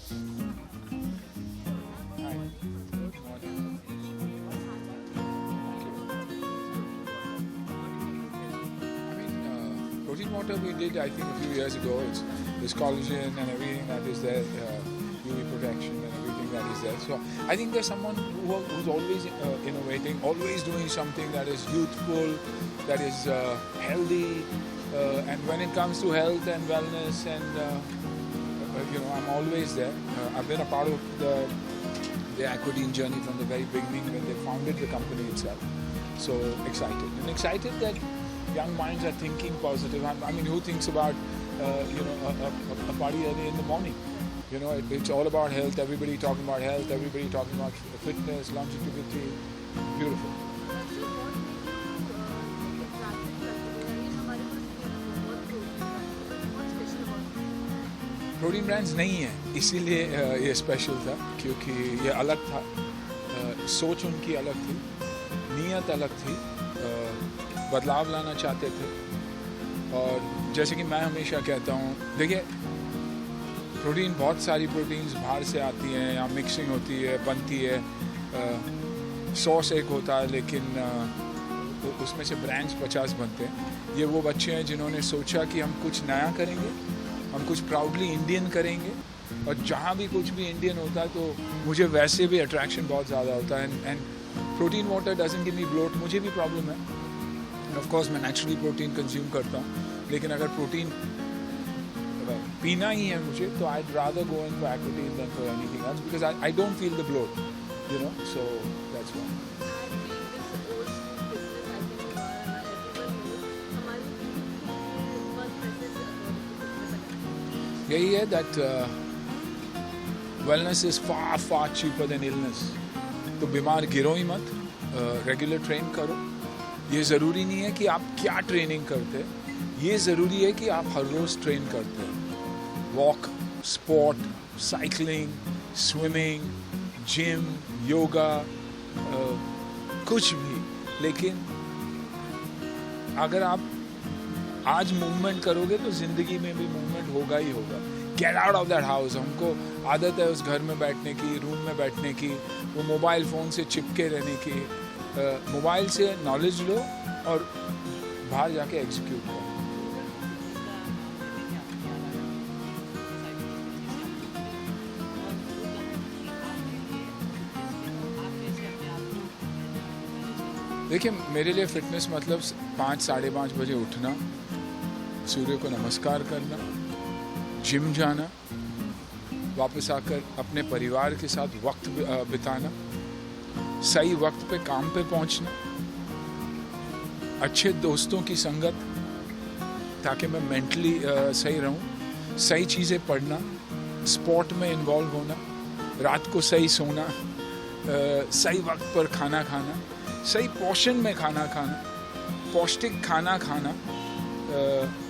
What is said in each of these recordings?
Protein water we did, I think, a few years ago. It's collagen and everything that is there, UV protection and everything that is there. So I think there's someone who's always innovating, always doing something that is youthful, that is healthy, and when it comes to health and wellness and I'm always there. I've been a part of the Aquadine journey from the very beginning when they founded the company itself. So excited that young minds are thinking positive. I mean, who thinks about a party early in the morning? It's all about health. Everybody talking about health. Everybody talking about fitness, longevity. Beautiful. Protein brands नहीं है, इसीलिए ये special था, क्योंकि ये अलग था, सोच उनकी अलग थी, नीयत अलग थी, बदलाव लाना चाहते थे। और जैसे कि मैं हमेशा कहता हूँ, देखिए प्रोटीन, बहुत सारी प्रोटीन्स बाहर से आती हैं या मिक्सिंग होती है, बनती है, सॉस एक होता है, लेकिन उसमें से ब्रांड्स 50 बनते हैं। ये वो बच्चे हैं जिन्होंने सोचा कि हम कुछ नया करेंगे, हम कुछ प्राउडली इंडियन करेंगे, और जहाँ भी कुछ भी इंडियन होता है तो मुझे वैसे भी अट्रैक्शन बहुत ज़्यादा होता है। And protein water doesn't give me bloat, मुझे भी प्रॉब्लम है। ऑफ कोर्स मैं नेचुरली प्रोटीन कंज्यूम करता हूँ, लेकिन अगर प्रोटीन पीना ही है मुझे, तो I rather go in for Aquadine than for anything else, because I don't feel the bloat, so that's why. यही है that wellness is far cheaper than illness. तो बीमार गिरो ही मत, रेगुलर ट्रेन करो। ये ज़रूरी नहीं है कि आप क्या ट्रेनिंग करते, ये ज़रूरी है कि आप हर रोज़ ट्रेन करते हैं। Walk, sport, cycling, swimming, gym, yoga, कुछ भी, लेकिन अगर आप आज मूवमेंट करोगे तो ज़िंदगी में भी मूवमेंट होगा ही होगा। Get out of that house. हमको आदत है उस घर में बैठने की, रूम में बैठने की, वो मोबाइल फ़ोन से चिपके रहने की। मोबाइल से नॉलेज लो और बाहर जाके एग्जीक्यूट करो। देखिए, मेरे लिए फ़िटनेस मतलब 5 साढ़े 5 बजे उठना, सूर्य को नमस्कार करना, जिम जाना, वापस आकर अपने परिवार के साथ वक्त बिताना, सही वक्त पे काम पे पहुंचना, अच्छे दोस्तों की संगत ताकि मैं मेंटली सही रहूं, सही चीज़ें पढ़ना, स्पोर्ट में इन्वॉल्व होना, रात को सही सोना, सही वक्त पर खाना खाना, सही पोर्शन में खाना खाना, पौष्टिक खाना खाना,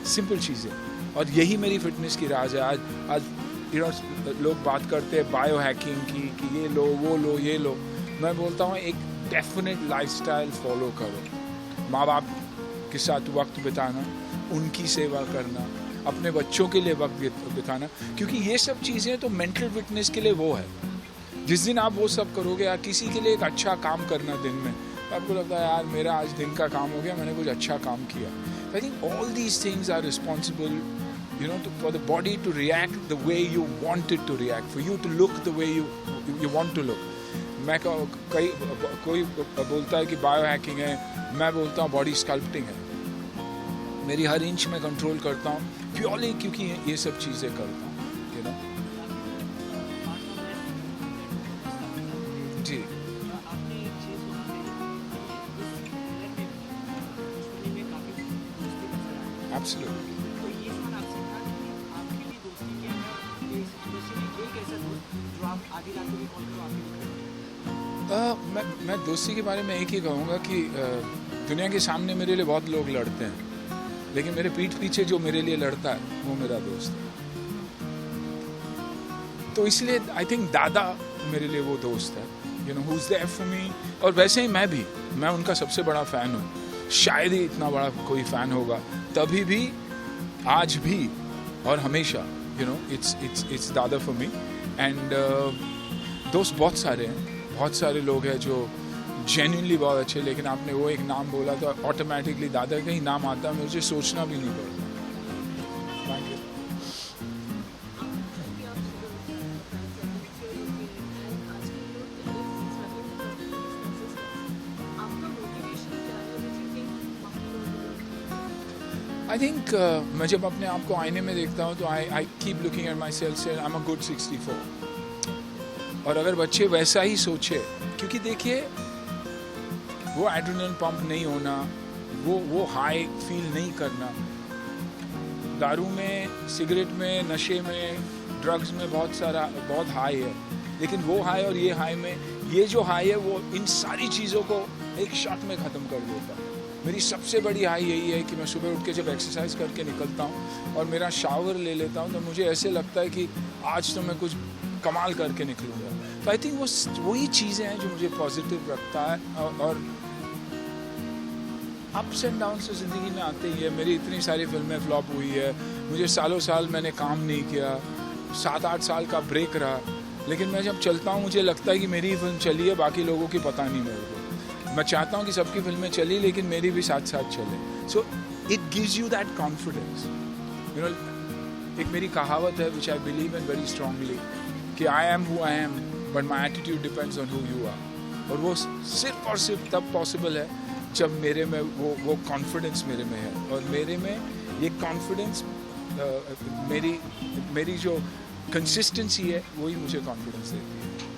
सिंपल चीज़ें। और यही मेरी फिटनेस की राज है। आज लोग बात करते हैं बायो हैकिंग की कि ये लो, वो लो, ये लो। मैं बोलता हूँ एक डेफिनेट लाइफस्टाइल फॉलो करो। माँ बाप के साथ वक्त बिताना, उनकी सेवा करना, अपने बच्चों के लिए वक्त बिताना, क्योंकि ये सब चीज़ें तो मेंटल फिटनेस के लिए वो है। जिस दिन आप वो सब करोगे, या किसी के लिए एक अच्छा काम करना दिन में, आपको लगता है यार मेरा आज दिन का काम हो गया, मैंने कुछ अच्छा काम किया। I think all these things are responsible for the body to react the way you want it to react, for you to look the way you want to look. मैं कोई बोलता है कि बायो हैकिंग है, मैं बोलता हूँ body sculpting है। मेरी हर इंच में कंट्रोल करता हूँ प्योरली क्योंकि ये सब चीज़ें करता हूँ, जी। Absolutely. मैं दोस्ती के बारे में एक ही कहूँगा कि दुनिया के सामने मेरे लिए बहुत लोग लड़ते हैं, लेकिन मेरे पीठ पीछे जो मेरे लिए लड़ता है वो मेरा दोस्त है। तो इसलिए आई थिंक दादा मेरे लिए वो दोस्त है, who is there for me. और वैसे ही मैं उनका सबसे बड़ा फ़ैन हूँ। शायद ही इतना बड़ा कोई फ़ैन होगा, तभी भी, आज भी और हमेशा, इट्स दादा फॉर मी। एंड दोस्त बहुत सारे हैं, बहुत सारे लोग हैं जो जेन्युइनली बहुत अच्छे, लेकिन आपने वो एक नाम बोला तो ऑटोमेटिकली दादा का ही नाम आता है, मुझे सोचना भी नहीं पड़ता। Thank you. आई थिंक मैं जब अपने आप को आईने में देखता हूँ तो I keep looking at my self से आई एम अ गुड 64। और अगर बच्चे वैसा ही सोचे, क्योंकि देखिए वो एड्रेनलिन पंप नहीं होना, वो हाई फील नहीं करना, दारू में, सिगरेट में, नशे में, ड्रग्स में बहुत हाई है, लेकिन वो हाई और ये हाई में, ये जो हाई है वो इन सारी चीज़ों को एक शॉट में ख़त्म कर देता है। मेरी सबसे बड़ी हाई यही है कि मैं सुबह उठ के जब एक्सरसाइज करके निकलता हूँ और मेरा शावर ले लेता हूँ तो मुझे ऐसे लगता है कि आज तो मैं कुछ कमाल करके निकलूँगा। तो आई थिंक वही चीज़ें हैं जो मुझे पॉजिटिव रखता है। और अप्स एंड डाउन से ज़िंदगी में आते ही है। मेरी इतनी सारी फिल्में फ्लॉप हुई है, मुझे सालों साल मैंने काम नहीं किया, 7-8 साल का ब्रेक रहा, लेकिन मैं जब चलता हूँ मुझे लगता है कि मेरी फिल्म चली है, बाकी लोगों की पता नहीं मेरे को। मैं चाहता हूँ कि सबकी फिल्में चली, लेकिन मेरी भी साथ साथ चले। So it gives you that confidence. You know, एक मेरी कहावत है which I believe in very strongly कि I am who I am but my attitude depends on who you are. और वो सिर्फ और सिर्फ तब पॉसिबल है जब मेरे में वो कॉन्फिडेंस मेरे में है, और मेरे में ये कॉन्फिडेंस मेरी जो कंसिस्टेंसी है वही मुझे कॉन्फिडेंस देती है।